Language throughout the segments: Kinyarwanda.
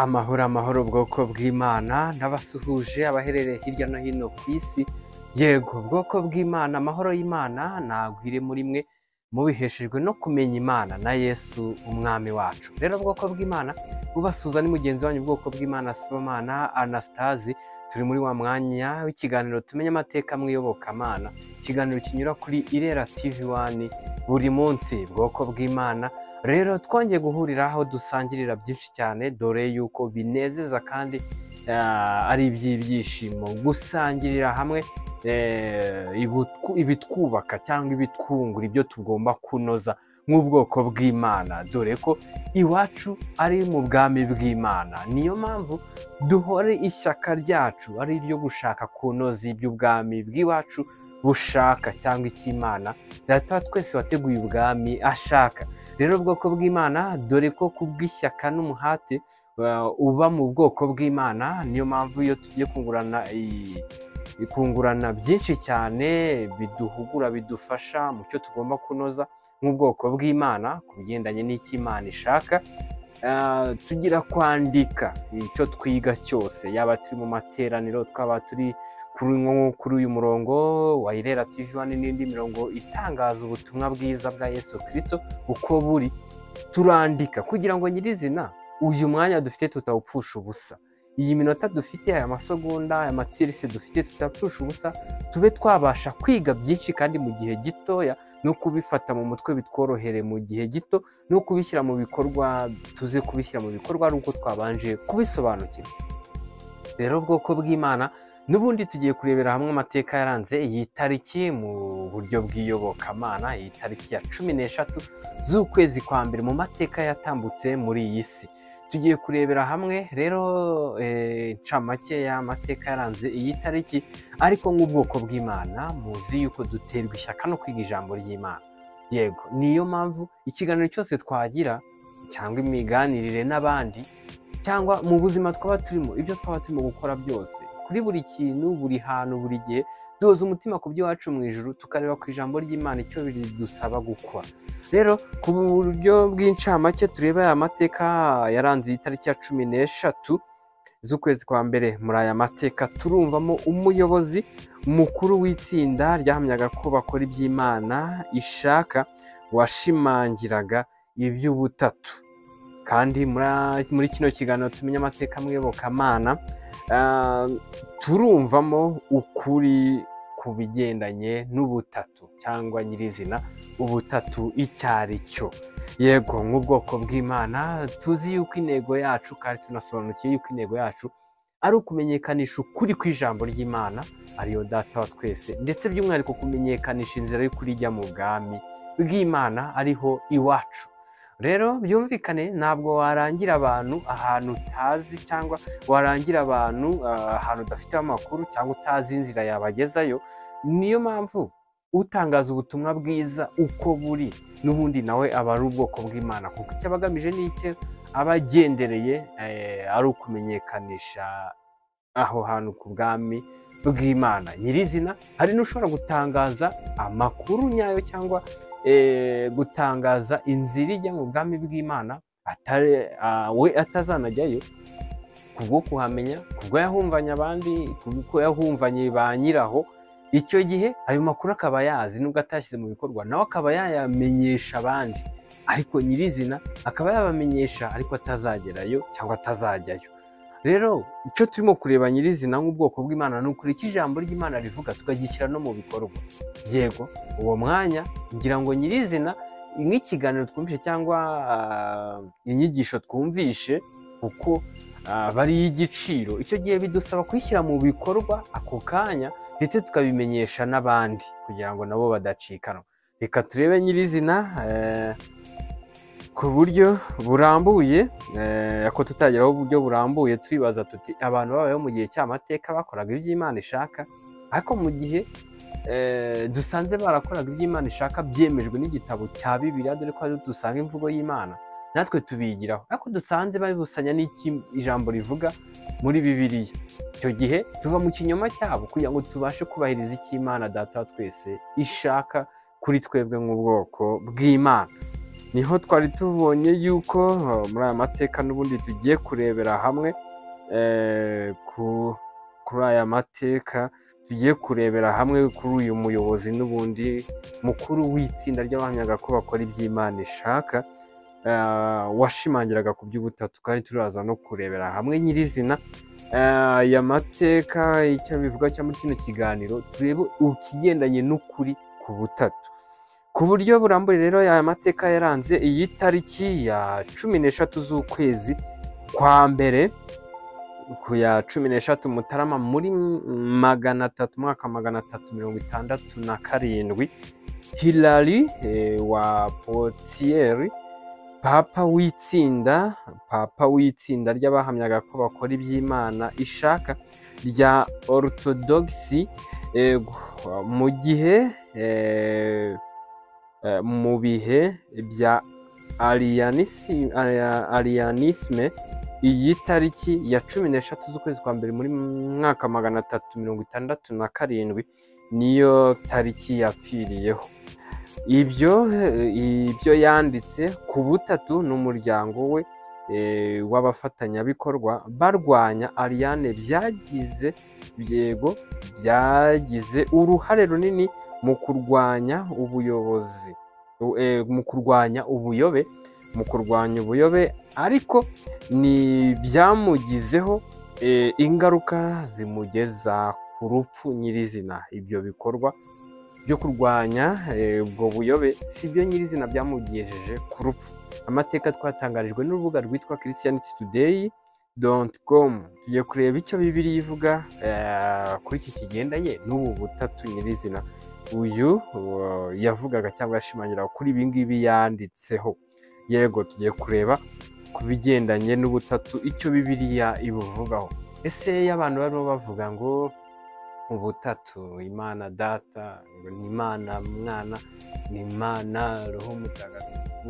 Amahoro amahoro bwoko bw'Imana n'abasuhuje abaherereye hirya no hino ku isi. Yego bwoko bw'Imana, amahoro y'Imana nagwire muri mwe mubiheshejwe no kumenya Imana na Yesu umwami wacu. Rero bwoko bw'Imana ubasuza ni mugenzi wanyu bwoko bw'Imana Sibomana Anastase. Turi muri wa mwanya w'ikiganiro tumenye amateka mwiyobokamana, ikiganiro kinyura kuri Irera TV1 buri munsi bwoko bw'Imana. Rero twongeye guhurira aho dusangirira byinshi cyane, dore yuko binezeza kandi ari iby'ibyishimo gusangirira hamwe ibitwubaka cyangwa ibitwungura ibyo tugomba kunoza nk'ubwoko bw'Imana, dore ko iwacu ari mu bwami bw'Imana. Niyo mpamvu duhore ishyaka ryacu ari iryo gushaka kunoza iby'ubwami bw'iwacu bushaka, cyangwa icy'Imana Data twese wateguye ubwami ashaka. Rero ubwoko bw'Imana, dore ko kubw'ishyaka n'umuhate uba mu bwoko bw'Imana, niyo mpamvu iyo tugiye kungurana byinshi cyane biduhugura, bidufasha mu cyo tugomba kunoza nk'ubwoko bw'Imana ku bigendanye n'icy'Imana ishaka. Tugira kwandika icyo twiga cyose, yaba turi mu materaniro, twaba turi kuri uyu murongo wa Irera TV1 n'indi mirongo itangaza ubutumwa bwiza bwa Yesu Kristo uko buri, turandika kugira ngo nyirizina uyu mwanya dufite tutawupfusha ubusa. Iyi minota dufite, aya masegonda, aya matsirise dufite tutapfusha ubusa, tube twabasha kwiga byinshi kandi mu gihe gitoya, no kubifata mu mutwe bitworohere mu gihe gito, no kubishyira mu bikorwa, tuze kubishyira mu bikorwa ari uko twabanje kubisobanukirwa. Rero ubwoko bw'Imana, n'ubundi tugiye kurebera hamwe amateka yaranze iyi tariki mu buryo bw'iyobokamana, iyi tariki ya 13 z'ukwezi kwa mbere mu mateka yatambutse muri iyi si. Tugiye kurebera hamwe rero incamake y'amateka yaranze iyi tariki, ariko nk'ubwoko bw'Imana muzi yuko duterwa ishyaka no kwiga ijambo ry'Imana. Yego niyo mpamvu ikiganiro cyose twagira cyangwa imiganirire n'abandi, cyangwa mu buzima twaba turimo, ibyo twaba turimo gukora byose, kuri buri kintu, buri hantu, buri gihe, duhoza umutima ku by'iwacu mu ijuru, tukareba ku ijambo ry'Imana icyo bidusaba gukora. Rero ku buryo bw'incamake tureba aya mateka yaranze iyi tariki ya 13 z'ukwezi kwa mbere. Muri aya mateka turumvamo umuyobozi mukuru w'itsinda ryahamyaga ko bakora iby'Imana ishaka, washimangiraga iby'ubutatu. Kandi muri kino kiganiro tumenye amateka mwiyobokamana, turumvamo ukuri ku bigendanye n'ubutatu, cyangwa nyirizina ubutatu icyo ari cyo. Yego nk'ubwoko bw'Imana tuzi yuko intego yacu, kandi tunasobanukiye yuko intego yacu ari ukumenyekanisha ukuri kw'ijambo ry'Imana ariyo Data wa twese, ndetse by'umwihariko kumenyekanisha inzira y'ukuri ijya mu bwami bw'Imana ariho iwacu. Rero byumvikane, ntabwo warangira abantu ahantu utazi, cyangwa warangira abantu ahantu udafite amakuru, cyangwa utazi inzira yabagezayo. Niyo mpamvu utangaza ubutumwa bwiza uko buri, n'ubundi nawe aba ari ubwoko bw'Imana, kuko icyo aba agamije ni icyo aba agendereye, ari ukumenyekanisha aho hantu ku bwami bw'Imana nyirizina. Hari n'ushobora gutangaza amakuru nyayo, cyangwa gutangaza inzira ijya mu bwami bw'Imana we atazanajyayo, kubwo kuhamenya, kubwo yahumvanye abandi, kubwo yahumvanye ba nyiraho. Icyo gihe ayo makuru akaba yazi, nubwo atashyize mu bikorwa, nawe akaba yayamenyesha abandi, ariko nyirizina akaba yabamenyesha ariko atazagerayo cyangwa atazajyayo. Rero icyo turimo kureba nyirizina nk'ubwoko bw'Imana ni ukuri icyo ijambo ry'Imana rivuga tukagishyira no mu bikorwa. Yego uwo mwanya ngira ngo nyirizina nk'ikiganiro twumvishe, cyangwa inyigisho twumvishe, kuko bari y'igiciro, icyo gihe bidusaba kuyishyira mu bikorwa ako kanya, ndetse tukabimenyesha n'abandi kugira ngo nabo badacikanwa. Reka turebe nyirizina ku buryo burambuye, ko tutageraho uburyo burambuye turibaza tuti abantu babayeho mu gihe cy'amateka bakoraga iby'Imana ishaka, ariko mu gihe dusanze barakoraga iby'Imana ishaka byemejwe n'igitabo cya Bibiliya, dore ko ari dusanga imvugo y'Imana, natwe tubigiraho, ariko dusanze babibusanya n'iki ijambo rivuga muri Bibiliya. Icyo gihe tuva mu kinyoma cyabo kugira ngo tubashe kubahiriza icyo Imana Data wa twese ishaka kuri twebwe nk'ubwoko bw'Imana. niho twari tubonye yuko muri aya mateka n'ubundi tugiye kurebera hamwe kuri aya mateka tugiye kurebera hamwe kuri uyu muyobozi n'ubundi mukuru w'itsinda ry'abahamyaga ko bakora iby'Imana ishaka, washimangiraga ku by'ubutatu, kandi turaza no kurebera hamwe nyirizina aya mateka icyo bivuga cyangwa muri kino kiganiro turebe ikigendanye n'ukuri ku butatu ku buryo burambuye. Rero aya mateka yaranze iyi tariki ya 13 z'ukwezi kwa mbere ku ya 13 Mutarama muri 367, Hilary wa Poitiers, papa w'itsinda ry'abahamyaga ko bakora iby'Imana ishaka rya orthodoxy, mu bihe bya arianisme. Iyi tariki ya 13 z'ukwezi kwa mbere muri 367 niyo tariki yapfiriyeho. Ibyo yanditse ku butatu n'umuryango we w'abafatanyabikorwa barwanya Ariane byagize uruhare runini mu kurwanya ubuyobe, ariko byamugizeho ingaruka zimugeza ku rupfu nyirizina. Ibyo bikorwa byo kurwanya ubwo buyobe si byo nyirizina byamugejeje ku rupfu. Amateka twatangarijwe n'urubuga rwitwa christianitytoday.com. tugiye kureba icyo Bibiliya ivuga kuri iki kigendanye n'ubu butatu nyirizina uyu yavugaga cyangwa yashimangiraga kuri ibi ngibi yanditseho. Yego, tugiye kureba ku bigendanye n'ubutatu icyo Bibiliya ibuvugaho. Ese y'abantu barimo bavuga ngo ubutatu, Imana Data, ni Imana Mwana, ni Imana Roho Mutagatifu,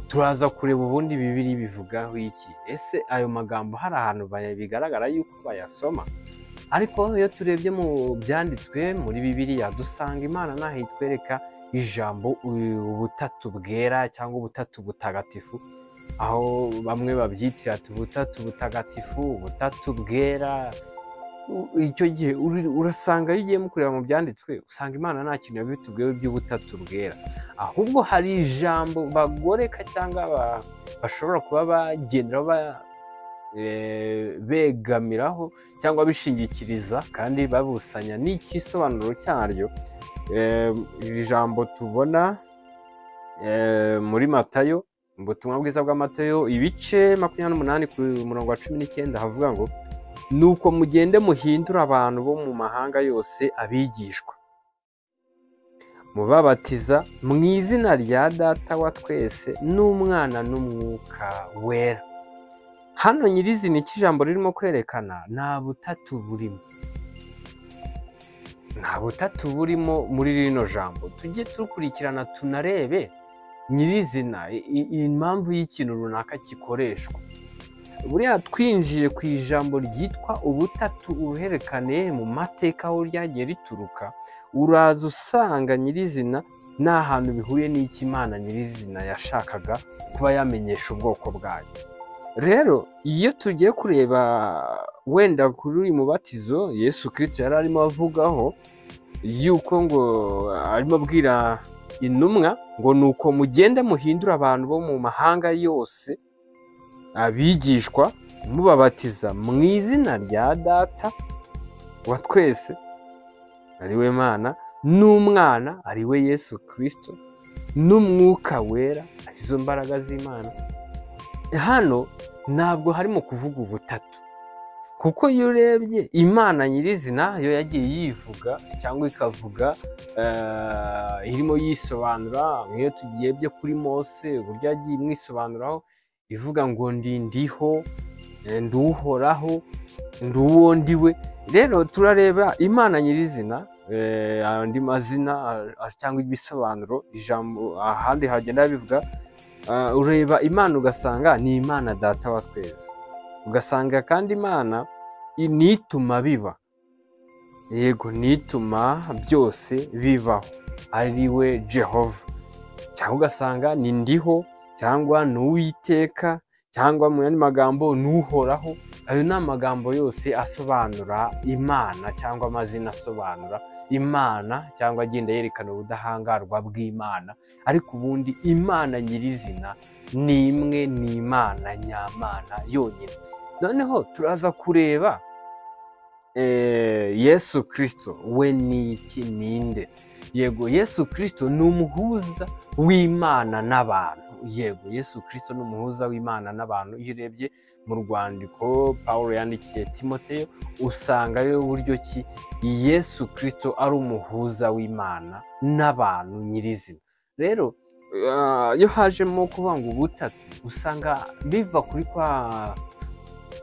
turaza kureba ubundi Bibiliya bivugaho iki. Ese ayo magambo hari ahantu bigaragara yuko bayasoma? Ariko iyo turebye mu byanditswe muri Bibiliya dusanga Imana naho itwereka ijambo ubutatu bwera cyangwa ubutatu butagatifu, aho bamwe babyitira ubutatu butagatifu, ubutatu bwera. Icyo gihe urasanga iyo ugiye kureba mu byanditswe usanga Imana nta kintu yabitubwiyeho by'ubutatu bwera, ahubwo hari ijambo bagoreka cyangwa bashobora kuba bagenderaho begamiraho cyangwa bishingikiriza kandi babusanya n'ikisobanuro cyaryo. Iri jambo tubona muri Matayo, mu butumwa bwiza bwa Matayo ibice 28 ku murongo wa 19 havuga ngo nuko mugende muhindura abantu bo mu mahanga yose abigishwa, mubabatiza mu izina rya Data wa twese n'Umwana n'Umwuka wera. Hano nyirizina iki jambo ririmo kwerekana nta butatu burimo muri rino jambo. Tujye tukurikirana tunarebe nyirizina impamvu y'ikintu runaka gikoreshwa. Buriya twinjiye ku ijambo ryitwa ubutatu uruherekane mu mateka aho ryagiye rituruka, uraza usanga nyirizina nta hantu bihuriye n'Imana nyirizina yashakaga kuba yamenyesha ubwoko bwayo. Rero iyo tugiye kureba wenda kuri uyu mubatizo Yesu Kristo yari arimo avugaho yuko ngo arimo abwira intumwa ngo nuko mugende muhindura abantu bo mu mahanga yose abigishwa, mubabatiza mu izina rya Data wa twese ariwe Mana, n'Umwana ariwe Yesu Kristo, n'Umwuka wera arizo mbaraga z'Imana. Hano ntabwo harimo kuvuga ubutatu, kuko iyo urebye Imana nyirizina yo yagiye yivuga cyangwa ikavuga irimo yisobanura. Nk'iyo tugiye byo kuri Mose uburyo yagiye imwisobanuraho ivuga ngo ndiho, nduhoraho, nduwo ndiwe. Rero turareba Imana nyirizina andi mazina cyangwa ibisobanuro ijambo ahandi hagenda bivuga. Ureba Imana ugasanga ni Imana Data wa twese, ugasanga kandi Imana nituma biba, yego nituma byose bibaho, ari we Jehova. cyangwa ugasanga ni ndiho cyangwa ni uwiteka cyangwa mu yandi magambo ni uhoraho. Ayo ni amagambo yose asobanura imana cyangwa amazina asobanura imana cyangwa agenda yerekana ubudahangarwa bw'imana, ariko ubundi imana nyirizina ni imwe, ni imana nyamana yonyine. Noneho turaza kureba Yesu Kristo we ni iki, ninde? Yego, Yesu Kristo ni umuhuza w'imana n'abantu. Yego, Yesu Kristo ni umuhuza w'imana n'abantu. Iyo urebye mu rwandiko Pawulo yandikiye Timoteyo usangayo uburyo ki Yesu Kristo ari umuhuza w'imana n'abantu nyirizina. Rero iyo hajemo kuvuga ngo ubutatu, usanga biva kuri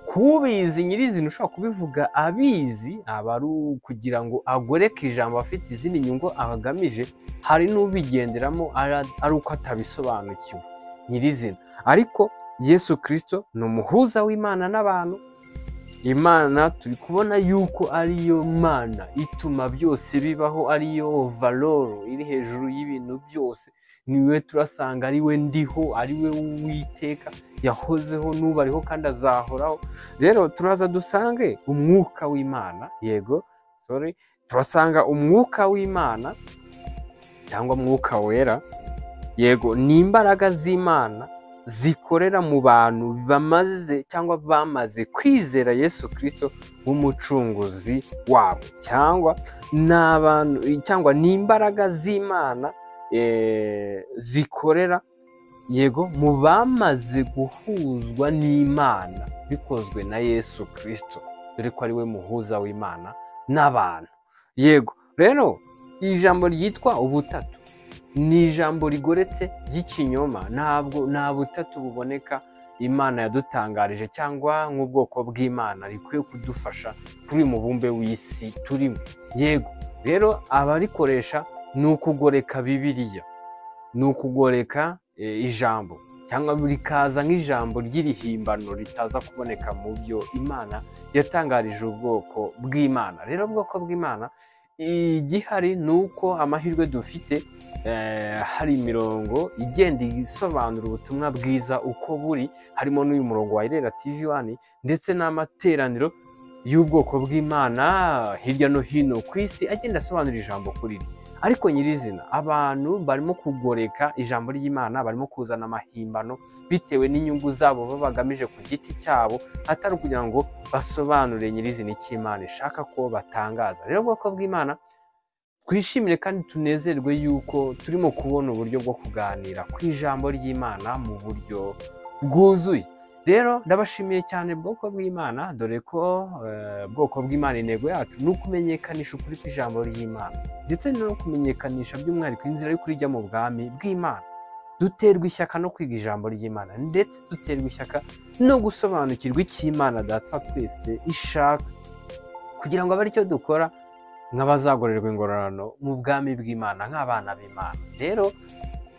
kubizi nyirizina. Ushobora kubivuga abizi, aba ari kugira ngo agoreke ijambo afite izindi nyungu agamije. Hari n'ubigenderamo ari uko atabisobanukiwe nyirizina. Ariko Yesu Kristo ni umuhuza w'imana n'abantu. Imana turi kubona yuko ariyo mana ituma byose bibaho, ariyo valoro iri hejuru y'ibintu byose. Niwe turasanga ariwe ndiho, ariwe Uwiteka, yahozeho n'ubu ariho kandi azahoraho. Rero turaza dusange umwuka w'imana. Yego, turasanga umwuka w'imana cyangwa mwuka wera. Yego, ni imbaraga z'imana zikorera mu bantu bamaze cyangwa bamaze kwizera Yesu Kristo nk'umucunguzi wabo, cyangwa n'abantu, cyangwa ni imbaraga z'imana zikorera, yego, mu bamaze guhuzwa n'imana bikozwe na Yesu Kristo, dore ko ari we muhuza w'imana n'abantu. Yego, rero ijambo ryitwa ubutatu ni ijambo rigoretse ry'ikinyoma. Ntabwo nta butatu buboneka Imana yadutangarije cyangwa nk'ubwoko bw'Imana rikwiye kudufasha kuri mubumbe w'isi turimo. Yego, rero abarikoresha ni ukugoreka Bibiliya, ni ukugoreka ijambo, cyangwa rikaza nk'ijambo ry'irihimbano ritaza kuboneka mu byo Imana yatangarije ubwoko bw'Imana. Rero ubwoko bw'Imana igihari ni uko amahirwe dufite, hari imirongo igenda isobanura ubutumwa bwiza uko buri, harimo n'uyu murongo wa Irera TV1 ndetse n'amateraniro y'ubwoko bw'Imana hirya no hino ku isi agenda asobanura ijambo kuri ryo. Ariko nyirizina abantu barimo kugoreka ijambo ry'Imana, barimo kuzana amahimbano bitewe n'inyungu zabo baba bagamije ku giti cyabo, atari ukugira ngo basobanure nyirizina icyo Imana ishaka ko batangaza. Rero ubwoko bw'Imana twishimire kandi tunezerwe yuko turimo kubona uburyo bwo kuganira ku ijambo ry'Imana mu buryo bwuzuye. Rero ndabashimiye cyane bwoko bw'Imana, dore ko bwoko bw'Imana intego yacu ni ukumenyekanisha ukuri kw'ijambo ry'Imana, ndetse no kumenyekanisha by'umwihariko inzira y'ukuri ijya mu bwami bw'Imana. Duterwa ishyaka no kwiga ijambo ry'Imana, ndetse duterwa ishyaka no gusobanukirwa icyo Imana Data twese ishaka, kugira ngo abe aricyo dukora nk'abazagorerwa ingororano mu bwami bw'Imana nk'abana b'Imana. Rero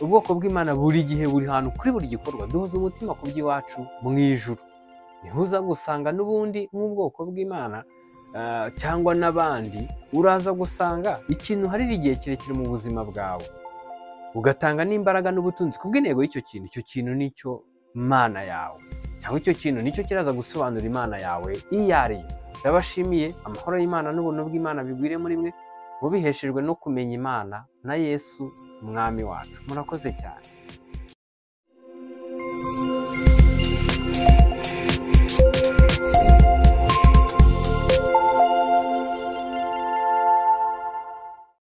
ubwoko bw'Imana buri gihe, buri hantu, kuri buri gikorwa duhuza umutima ku by'iwacu mu ijuru. Nihuza gusanga n'ubundi nk'ubwoko bw'Imana cyangwa n'abandi, uraza gusanga ikintu hari igihe kirekire mu buzima bwawe, ugatanga n'imbaraga n'ubutunzi kubw'intego y'icyo kintu. Icyo kintu nicyo Mana yawe, cyangwa icyo kintu nicyo kiraza gusobanura Imana yawe iyo ari yo. Ndabashimiye, amahoro y'Imana n'ubuntu bw'Imana bigwire muri mwe, mubiheshejwe no kumenya Imana na Yesu umwami wacu. Murakoze cyane.